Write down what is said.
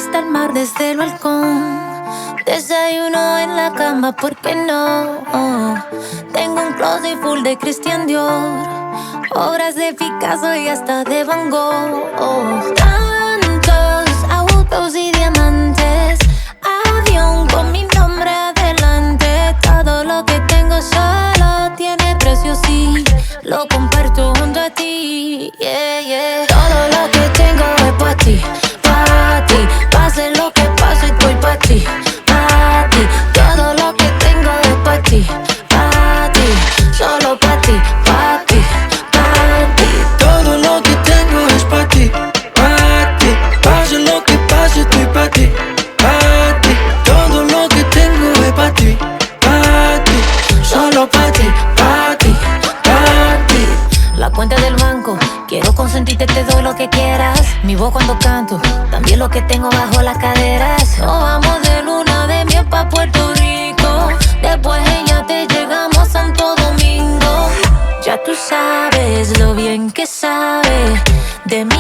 vista al mar desde el balcón. Desayuno en la cama, ¿por qué no? Tengo un closet full de Christian Dior, obras de Picasso y hasta de Van Gogh. Tantos autos y diamantes, avión con mi nombre adelante. Todo lo que tengo solo tiene precio, sí, lo comparto junto a ti, yeah, yeah. Todo lo que tengo es pa' ti, pa' ti. Pase lo que pase, estoy pa' ti, pa' ti. Todo lo que tengo es pa' ti, pa' ti. Solo pa' ti, pa' ti, pa' ti. Todo lo que tengo es pa' ti, pa' ti. Pase lo que pase, estoy pa' ti, pa' ti. Todo lo que tengo es pa' ti, pa' ti. Solo pa' ti, pa' ti, pa' ti. La cuenta del banco, quiero consentirte, te doy lo que quieras. Mi voz cuando canto, también lo que tengo bajo las caderas. Nos vamos de luna de miel pa' Puerto Rico. Después ella te llegamos a Santo Domingo. Ya tú sabes lo bien que sabe de mí